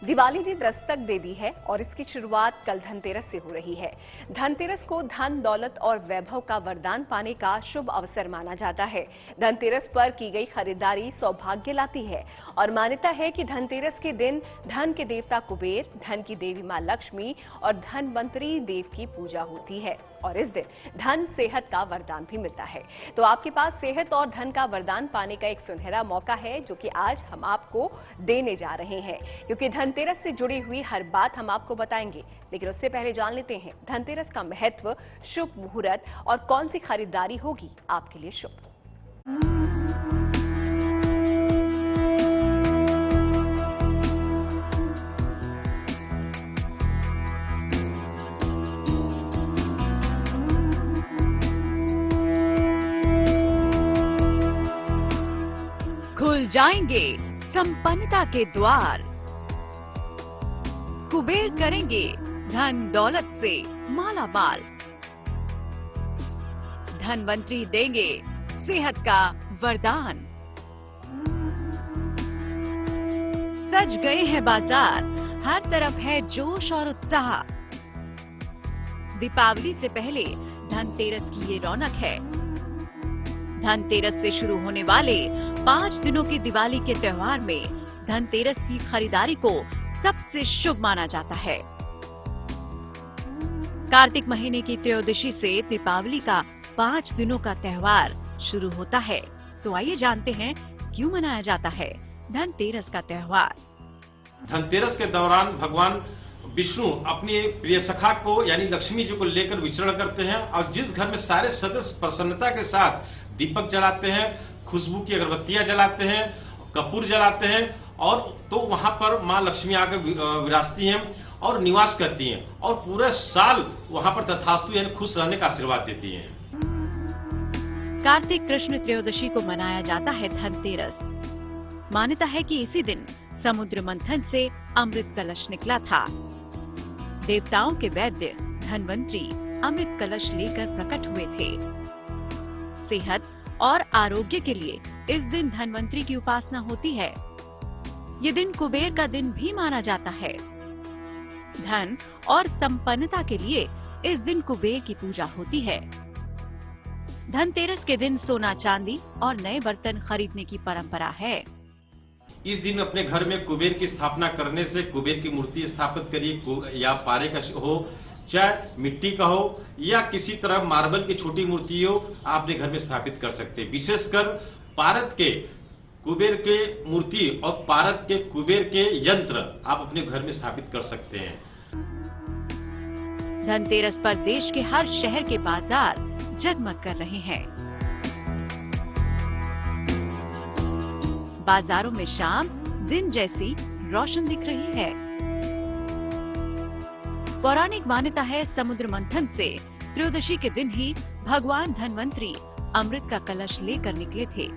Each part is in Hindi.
दिवाली ने दस्तक दे दी है और इसकी शुरुआत कल धनतेरस से हो रही है। धनतेरस को धन, दौलत और वैभव का वरदान पाने का शुभ अवसर माना जाता है। धनतेरस पर की गई खरीदारी सौभाग्य लाती है और मान्यता है कि धनतेरस के दिन धन के देवता कुबेर, धन की देवी मां लक्ष्मी और धनवंतरी देव की पूजा होती है और इस दिन धन, सेहत का वरदान भी मिलता है। तो आपके पास सेहत और धन का वरदान पाने का एक सुनहरा मौका है जो कि आज हम आपको देने जा रहे हैं, क्योंकि धनतेरस से जुड़ी हुई हर बात हम आपको बताएंगे। लेकिन उससे पहले जान लेते हैं धनतेरस का महत्व, शुभ मुहूर्त और कौन सी खरीदारी होगी आपके लिए शुभ। खुल जाएंगे संपन्नता के द्वार, कुबेर करेंगे धन दौलत से माला माल, धनवंतरी देंगे सेहत का वरदान। सज गए हैं बाजार, हर तरफ है जोश और उत्साह। दीपावली से पहले धनतेरस की ये रौनक है। धनतेरस से शुरू होने वाले 5 दिनों की दिवाली के त्योहार में धनतेरस की खरीदारी को सबसे शुभ माना जाता है। कार्तिक महीने की त्रयोदशी से दीपावली का 5 दिनों का त्योहार शुरू होता है। तो आइए जानते हैं क्यों मनाया जाता है धनतेरस का त्योहार। धनतेरस के दौरान भगवान विष्णु अपनी प्रिय सखा को यानी लक्ष्मी जी को लेकर विचरण करते हैं और जिस घर में सारे सदस्य प्रसन्नता के साथ दीपक जलाते हैं, खुशबू की अगरबत्तियां जलाते हैं, कपूर जलाते हैं और तो वहां पर मां लक्ष्मी आकर विराजती हैं और निवास करती हैं और पूरे साल वहां पर तथास्तु यानी खुश रहने का आशीर्वाद देती हैं। कार्तिक कृष्ण त्रयोदशी को मनाया जाता है धनतेरस। मान्यता है कि इसी दिन समुद्र मंथन से अमृत कलश निकला था। देवताओं के वैद्य धनवंतरी अमृत कलश लेकर प्रकट हुए थे। सेहत और आरोग्य के लिए इस दिन धनवंतरी की उपासना होती है। ये दिन कुबेर का दिन भी माना जाता है। धन और संपन्नता के लिए इस दिन कुबेर की पूजा होती है। धनतेरस के दिन सोना, चांदी और नए बर्तन खरीदने की परंपरा है। इस दिन अपने घर में कुबेर की स्थापना करने से कुबेर की मूर्ति स्थापित करिए, या पारे का हो, चाहे मिट्टी का हो या किसी तरह मार्बल की छोटी मूर्ति हो, आपने घर में स्थापित कर सकते हैं। विशेषकर पारद के कुबेर के मूर्ति और पारद के कुबेर के यंत्र आप अपने घर में स्थापित कर सकते हैं। धनतेरस पर देश के हर शहर के बाजार जगमग कर रहे हैं। बाजारों में शाम दिन जैसी रोशन दिख रही है। पौराणिक मान्यता है समुद्र मंथन से त्रयोदशी के दिन ही भगवान धनवंतरी अमृत का कलश लेकर निकले थे।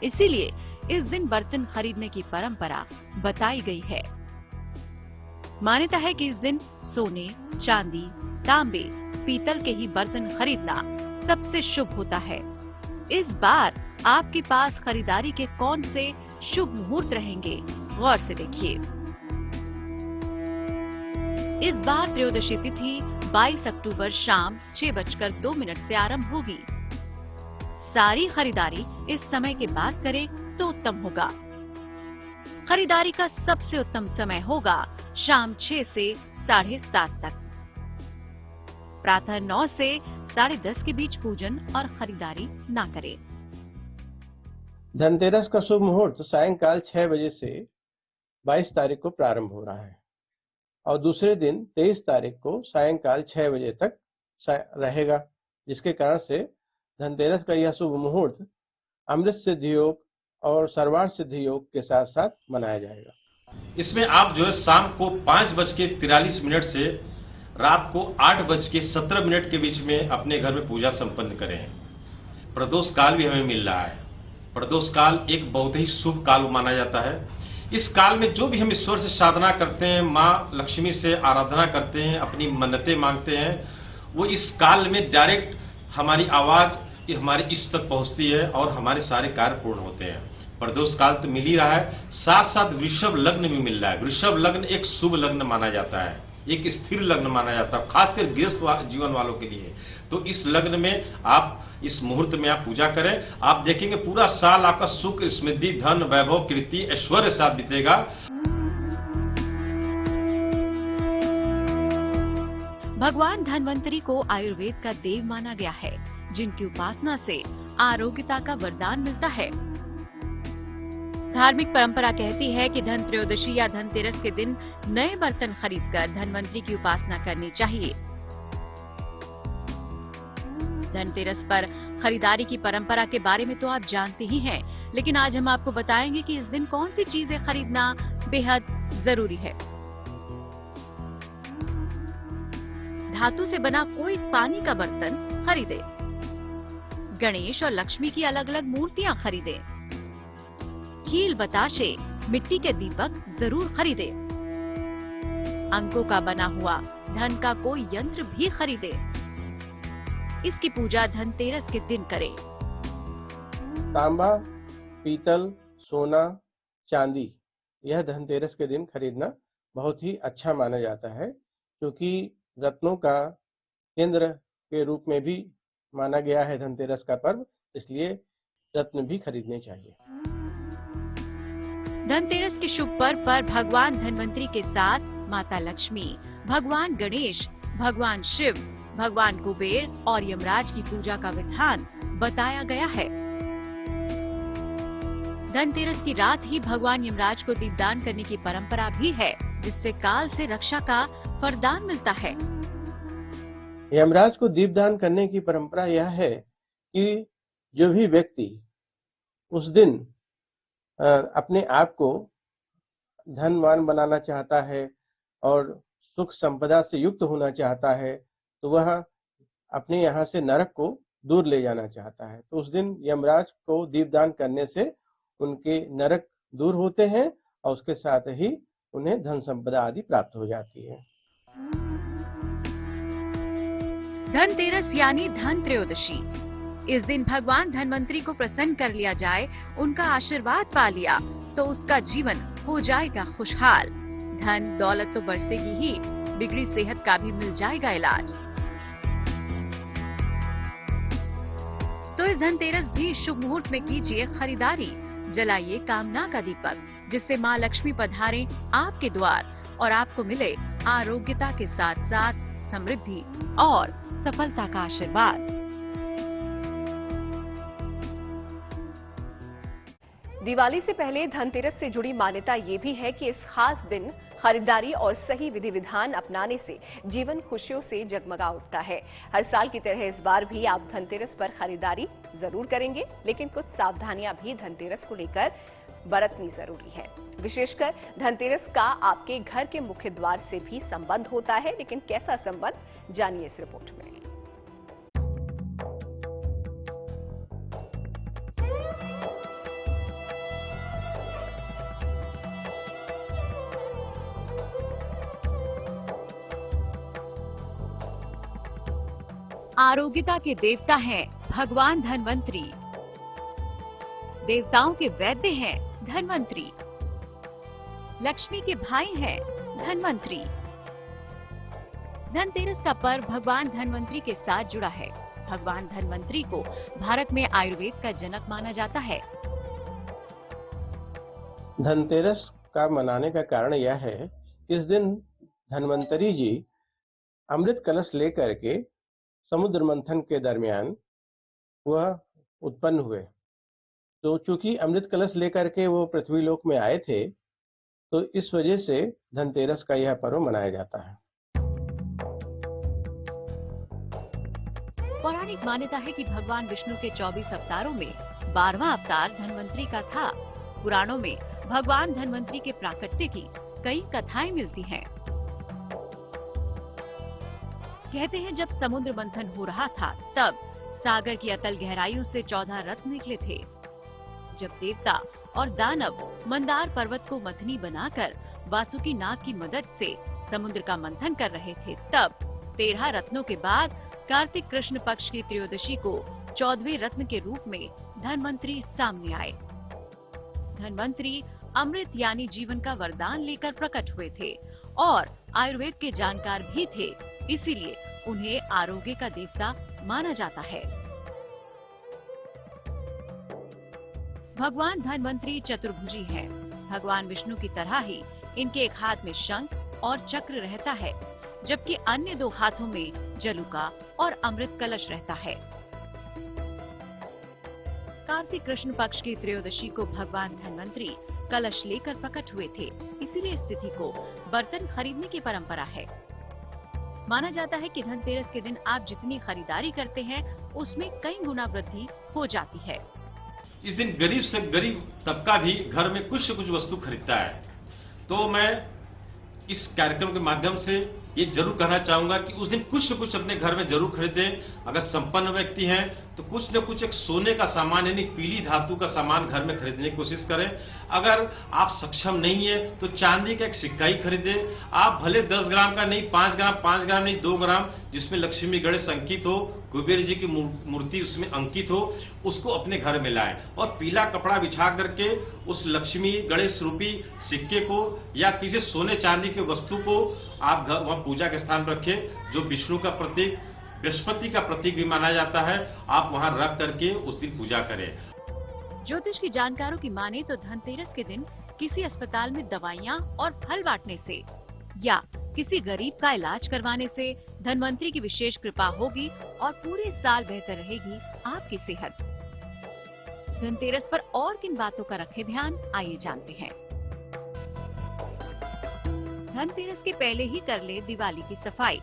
इसीलिए इस दिन बर्तन खरीदने की परंपरा बताई गई है। मान्यता है कि इस दिन सोने, चांदी, तांबे, पीतल के ही बर्तन खरीदना सबसे शुभ होता है। इस बार आपके पास खरीदारी के कौन से शुभ मुहूर्त रहेंगे, गौर से देखिए। इस बार त्रयोदशी तिथि 22 अक्टूबर शाम 6:02 से आरंभ होगी। सारी खरीदारी इस समय के बाद करें तो उत्तम होगा। खरीदारी का सबसे उत्तम समय होगा शाम 6 से 7:30 तक। प्रातः 9 से 10:30 के बीच पूजन और खरीदारी ना करें। धनतेरस का शुभ मुहूर्त सायंकाल 6 बजे से 22 तारीख को प्रारंभ हो रहा है और दूसरे दिन 23 तारीख को सायंकाल 6 बजे तक रहेगा, जिसके कारण से धनतेरस का यह शुभ मुहूर्त अमृत सिद्धि योग और सर्वार्थ सिद्धि योग के साथ साथ मनाया जाएगा। इसमें आप जो है शाम को 5:43 से रात को 8:17 के बीच में अपने घर में पूजा संपन्न करें। प्रदोष काल भी हमें मिल रहा है। प्रदोष काल एक बहुत ही शुभ काल माना जाता है। इस काल में जो भी हम ईश्वर से साधना करते हैं, माँ लक्ष्मी से आराधना करते हैं, अपनी मन्नतें मांगते हैं, वो इस काल में डायरेक्ट हमारी आवाज हमारी इष्ट तक पहुंचती है और हमारे सारे कार्य पूर्ण होते हैं। प्रदोष काल तो मिल ही रहा है, साथ साथ वृषभ लग्न भी मिल रहा है। वृषभ लग्न एक शुभ लग्न माना जाता है, एक स्थिर लग्न माना जाता है, खासकर गृहस्थ जीवन वालों के लिए। तो इस लग्न में आप इस मुहूर्त में आप पूजा करें, आप देखेंगे पूरा साल आपका सुख, समृद्धि, धन, वैभव, कीर्ति, ऐश्वर्य साथ बीतेगा। भगवान धन्वंतरी को आयुर्वेद का देव माना गया है, जिनकी उपासना से आरोग्यता का वरदान मिलता है। धार्मिक परंपरा कहती है कि धन त्रयोदशी या धनतेरस के दिन नए बर्तन खरीदकर धन्वंतरी की उपासना करनी चाहिए। धनतेरस पर खरीदारी की परंपरा के बारे में तो आप जानते ही हैं, लेकिन आज हम आपको बताएंगे कि इस दिन कौन सी चीजें खरीदना बेहद जरूरी है। धातु से बना कोई पानी का बर्तन खरीदे। गणेश और लक्ष्मी की अलग अलग मूर्तियां खरीदे। कील बताशे, मिट्टी के दीपक जरूर खरीदे। अंकों का बना हुआ धन का कोई यंत्र भी खरीदे। इसकी पूजा धनतेरस के दिन करें। तांबा, पीतल, सोना, चांदी यह धनतेरस के दिन खरीदना बहुत ही अच्छा माना जाता है, क्योंकि रत्नों का केंद्र के रूप में भी माना गया है धनतेरस का पर्व, इसलिए रत्न भी खरीदने चाहिए। धनतेरस के शुभ पर्व पर भगवान धन्वंतरी के साथ माता लक्ष्मी, भगवान गणेश, भगवान शिव, भगवान कुबेर और यमराज की पूजा का विधान बताया गया है। धनतेरस की रात ही भगवान यमराज को दीपदान करने की परंपरा भी है, जिससे काल से रक्षा का वरदान मिलता है। यमराज को दीपदान करने की परंपरा यह है कि जो भी व्यक्ति उस दिन अपने आप को धनवान बनाना चाहता है और सुख संपदा से युक्त होना चाहता है, तो वह अपने यहाँ से नरक को दूर ले जाना चाहता है, तो उस दिन यमराज को दीपदान करने से उनके नरक दूर होते हैं और उसके साथ ही उन्हें धन संपदा आदि प्राप्त हो जाती है। धनतेरस यानी धन त्रयोदशी। इस दिन भगवान धन्वंतरी को प्रसन्न कर लिया जाए, उनका आशीर्वाद पा लिया, तो उसका जीवन हो जाएगा खुशहाल। धन दौलत तो बरसेगी ही, बिगड़ी सेहत का भी मिल जाएगा इलाज। तो इस धनतेरस भी शुभ मुहूर्त में कीजिए खरीदारी, जलाइए कामना का दीपक, जिससे माँ लक्ष्मी पधारें आपके द्वार और आपको मिले आरोग्यता के साथ साथ समृद्धि और सफलता का आशीर्वाद। दिवाली से पहले धनतेरस से जुड़ी मान्यता ये भी है कि इस खास दिन खरीदारी और सही विधि विधान अपनाने से जीवन खुशियों से जगमगा उठता है। हर साल की तरह इस बार भी आप धनतेरस पर खरीदारी जरूर करेंगे, लेकिन कुछ सावधानियां भी धनतेरस को लेकर बरतनी जरूरी है। विशेषकर धनतेरस का आपके घर के मुख्य द्वार से भी संबंध होता है, लेकिन कैसा संबंध, जानिए इस रिपोर्ट में। आरोग्यता के देवता हैं भगवान धन्वंतरी। देवताओं के वैद्य हैं धन्वंतरी। लक्ष्मी के भाई हैं धन्वंतरी। धनतेरस का पर्व भगवान धन्वंतरी के साथ जुड़ा है। भगवान धन्वंतरी को भारत में आयुर्वेद का जनक माना जाता है। धनतेरस का मनाने का कारण यह है कि इस दिन धन्वंतरी जी अमृत कलश लेकर के समुद्र मंथन के दरमियान वह उत्पन्न हुए। तो चूंकि अमृत कलश लेकर के वो पृथ्वी लोक में आए थे, तो इस वजह से धनतेरस का यह पर्व मनाया जाता है। पौराणिक मान्यता है कि भगवान विष्णु के 24 अवतारों में 12वां अवतार धन्वंतरी का था। पुराणों में भगवान धन्वंतरी के प्राकट्य की कई कथाएं मिलती हैं। कहते हैं जब समुद्र मंथन हो रहा था, तब सागर की अतल गहराइयों से 14 रत्न निकले थे। जब देवता और दानव मंदार पर्वत को मथनी बनाकर वासुकी नाग की मदद से समुद्र का मंथन कर रहे थे, तब 13 रत्नों के बाद कार्तिक कृष्ण पक्ष की त्रयोदशी को 14वें रत्न के रूप में धन्वंतरी सामने आए। धनवंतरी अमृत यानी जीवन का वरदान लेकर प्रकट हुए थे और आयुर्वेद के जानकार भी थे, इसीलिए उन्हें आरोग्य का देवता माना जाता है। भगवान धनवंतरी चतुर्भुजी हैं। भगवान विष्णु की तरह ही इनके एक हाथ में शंख और चक्र रहता है, जबकि अन्य 2 हाथों में जलुका और अमृत कलश रहता है। कार्तिक कृष्ण पक्ष की त्रयोदशी को भगवान धनवंतरी कलश लेकर प्रकट हुए थे, इसीलिए इस तिथि को बर्तन खरीदने की परंपरा है। माना जाता है कि धनतेरस के दिन आप जितनी खरीदारी करते हैं उसमें कई गुना वृद्धि हो जाती है। इस दिन गरीब से गरीब तबका भी घर में कुछ से कुछ वस्तु खरीदता है। तो मैं इस कार्यक्रम के माध्यम से ये जरूर कहना चाहूंगा कि उस दिन कुछ न कुछ अपने घर में जरूर खरीदें। अगर संपन्न व्यक्ति हैं तो कुछ न कुछ एक सोने का सामान यानी पीली धातु का सामान घर में खरीदने की कोशिश करें। अगर आप सक्षम नहीं है तो चांदी का एक सिक्का ही खरीदें। आप भले 10 ग्राम का नहीं, 5 ग्राम नहीं, 2 ग्राम, जिसमें लक्ष्मी गणेश अंकित हो, कुबेर जी की मूर्ति उसमें अंकित हो, उसको अपने घर में लाएं और पीला कपड़ा बिछा करके उस लक्ष्मी गणेश रूपी सिक्के को या किसी सोने चांदी के वस्तु को आप घर वहां पूजा के स्थान रखें, जो विष्णु का प्रतीक, बृहस्पति का प्रतीक भी माना जाता है। आप वहां रख करके उस दिन पूजा करें। ज्योतिष की जानकारों की माने तो धनतेरस के दिन किसी अस्पताल में दवाइयाँ और फल बांटने से या किसी गरीब का इलाज करवाने से धनवंतरी की विशेष कृपा होगी और पूरे साल बेहतर रहेगी आपकी सेहत। धनतेरस पर और किन बातों का रखें ध्यान, आइए जानते हैं। धनतेरस के पहले ही कर ले दिवाली की सफाई।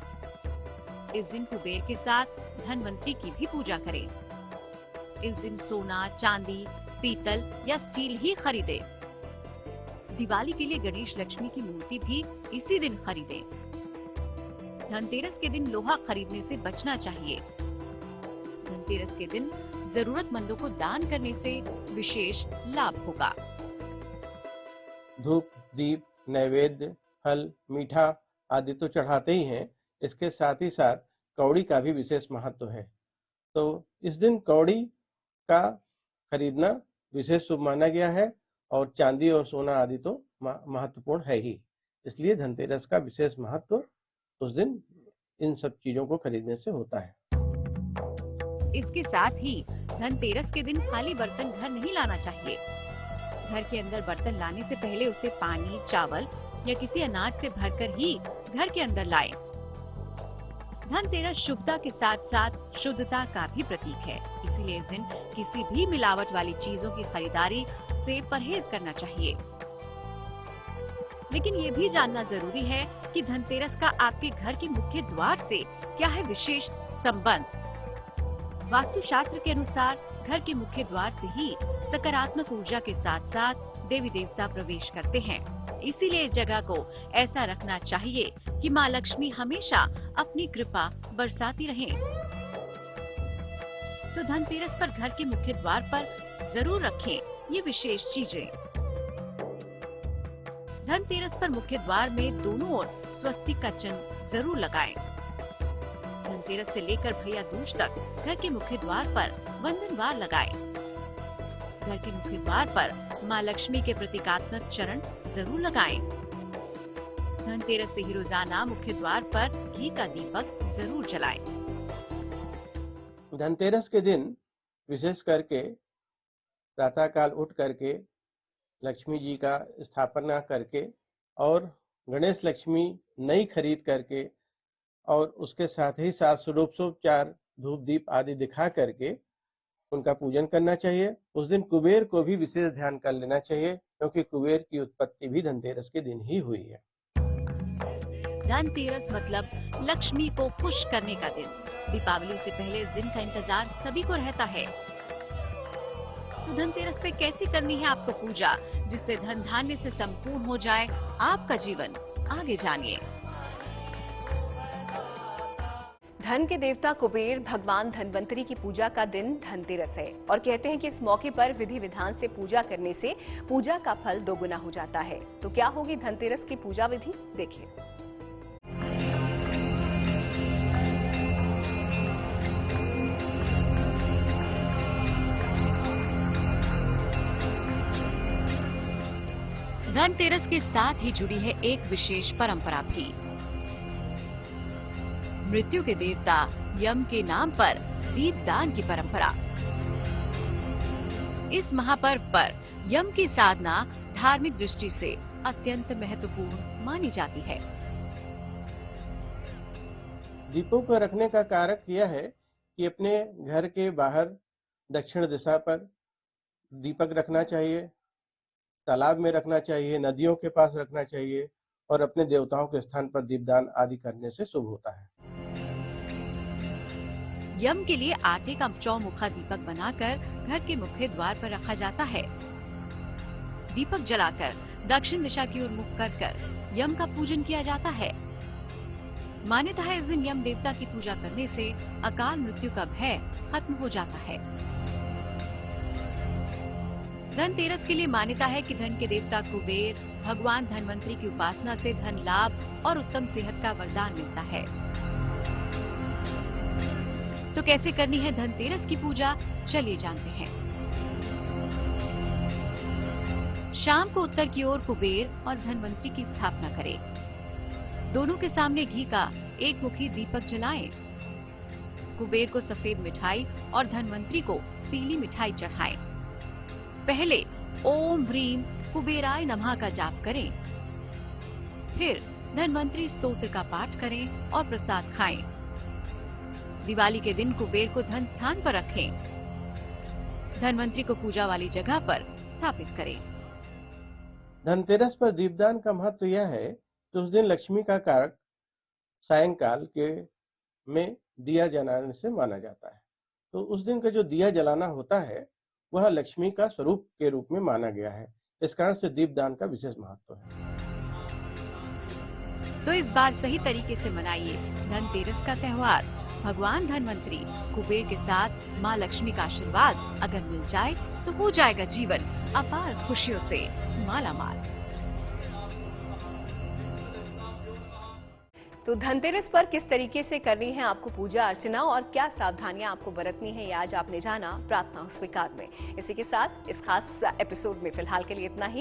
इस दिन कुबेर के साथ धनवंतरी की भी पूजा करें। इस दिन सोना, चांदी, पीतल या स्टील ही खरीदें। दिवाली के लिए गणेश लक्ष्मी की मूर्ति भी इसी दिन खरीदें। धनतेरस के दिन लोहा खरीदने से बचना चाहिए। धनतेरस के दिन जरूरतमंदों को दान करने से विशेष लाभ होगा। धूप, दीप, नैवेद्य, फल, मीठा आदि तो चढ़ाते ही हैं, इसके साथ ही साथ कौड़ी का भी विशेष महत्व है। तो इस दिन कौड़ी का खरीदना विशेष शुभ माना गया है और चांदी और सोना आदि तो महत्वपूर्ण है ही, इसलिए धनतेरस का विशेष महत्व उस दिन इन सब चीजों को खरीदने से होता है। इसके साथ ही धनतेरस के दिन खाली बर्तन घर नहीं लाना चाहिए। घर के अंदर बर्तन लाने से पहले उसे पानी, चावल या किसी अनाज से भरकर ही घर के अंदर लाएं। धनतेरस शुभता के साथ साथ शुद्धता का भी प्रतीक है, इसीलिए इस दिन किसी भी मिलावट वाली चीजों की खरीदारी से परहेज करना चाहिए। लेकिन ये भी जानना जरूरी है कि धनतेरस का आपके घर के मुख्य द्वार से क्या है विशेष संबंध। वास्तुशास्त्र के अनुसार घर के मुख्य द्वार से ही सकारात्मक ऊर्जा के साथ साथ देवी देवता प्रवेश करते हैं। इसीलिए इस जगह को ऐसा रखना चाहिए कि माँ लक्ष्मी हमेशा अपनी कृपा बरसाती रहें। तो धनतेरस पर घर के मुख्य द्वार पर जरूर रखें ये विशेष चीजें। धनतेरस पर मुख्य द्वार में दोनों ओर स्वस्तिक का चिन्ह जरूर लगाएं। धनतेरस से लेकर भैया दूज तक घर के मुख्य द्वार पर वंदनवार लगाएं। घर के मुख्य द्वार पर माँ लक्ष्मी के प्रतीकात्मक चरण जरूर लगाएं। धनतेरस से ही रोजाना मुख्य द्वार पर घी का दीपक जरूर जलाएं। धनतेरस के दिन विशेष करके प्रातःकाल उठ करके लक्ष्मी जी का स्थापना करके और गणेश लक्ष्मी नई खरीद करके और उसके साथ ही साथ षोडशोपचार धूप दीप आदि दिखा करके उनका पूजन करना चाहिए। उस दिन कुबेर को भी विशेष ध्यान कर लेना चाहिए, क्योंकि कुबेर की उत्पत्ति भी धनतेरस के दिन ही हुई है। धनतेरस मतलब लक्ष्मी को खुश करने का दिन। दीपावली से पहले इस दिन का इंतजार सभी को रहता है। तो धनतेरस पे कैसी करनी है आपको पूजा, जिससे धन धान्य से संपूर्ण हो जाए आपका जीवन, आगे जानिए। धन के देवता कुबेर भगवान धनवंतरी की पूजा का दिन धनतेरस है और कहते हैं कि इस मौके पर विधि विधान से पूजा करने से पूजा का फल दोगुना हो जाता है। तो क्या होगी धनतेरस की पूजा विधि, देखिए। धनतेरस के साथ ही जुड़ी है एक विशेष परंपरा भी। मृत्यु के देवता यम के नाम पर दीपदान की परंपरा। इस महापर्व पर यम की साधना धार्मिक दृष्टि से अत्यंत महत्वपूर्ण मानी जाती है। दीपों को रखने का कारक यह है कि अपने घर के बाहर दक्षिण दिशा पर दीपक रखना चाहिए, तालाब में रखना चाहिए, नदियों के पास रखना चाहिए और अपने देवताओं के स्थान पर दीपदान आदि करने से शुभ होता है। यम के लिए आटे का चौमुखा दीपक बनाकर घर के मुख्य द्वार पर रखा जाता है। दीपक जलाकर दक्षिण दिशा की ओर मुख कर यम का पूजन किया जाता है। मान्यता है इस दिन यम देवता की पूजा करने से अकाल मृत्यु का भय खत्म हो जाता है। धनतेरस के लिए मान्यता है कि धन के देवता कुबेर भगवान धनवंतरी की उपासना से धन लाभ और उत्तम सेहत का वरदान मिलता है। तो कैसे करनी है धनतेरस की पूजा, चलिए जानते हैं। शाम को उत्तर की ओर कुबेर और धनवंतरी की स्थापना करें। दोनों के सामने घी का एक मुखी दीपक जलाएं। कुबेर को सफेद मिठाई और धनवंतरी को पीली मिठाई चढ़ाएं। पहले ओम ह्रीम कुबेराय नमः का जाप करें। फिर धनवंतरी स्तोत्र का पाठ करें और प्रसाद खाएं। दिवाली के दिन कुबेर को धन स्थान पर रखें। धनवंतरी को पूजा वाली जगह पर स्थापित करें। धनतेरस पर दीपदान का महत्व यह है कि उस दिन लक्ष्मी का कारक सायंकाल के में दिया जलाने से माना जाता है। तो उस दिन का जो दिया जलाना होता है वह लक्ष्मी का स्वरूप के रूप में माना गया है। इस कारण से दीपदान का विशेष महत्व है। तो इस बार सही तरीके से मनाइए धनतेरस का त्योहार। भगवान धनवंतरी कुबेर के साथ माँ लक्ष्मी का आशीर्वाद अगर मिल जाए तो हो जाएगा जीवन अपार खुशियों से मालामाल। तो धनतेरस पर किस तरीके से करनी है आपको पूजा अर्चना और क्या सावधानियां आपको बरतनी है, ये आज आपने जाना प्रार्थना स्वीकार में। इसी के साथ इस खास एपिसोड में फिलहाल के लिए इतना ही।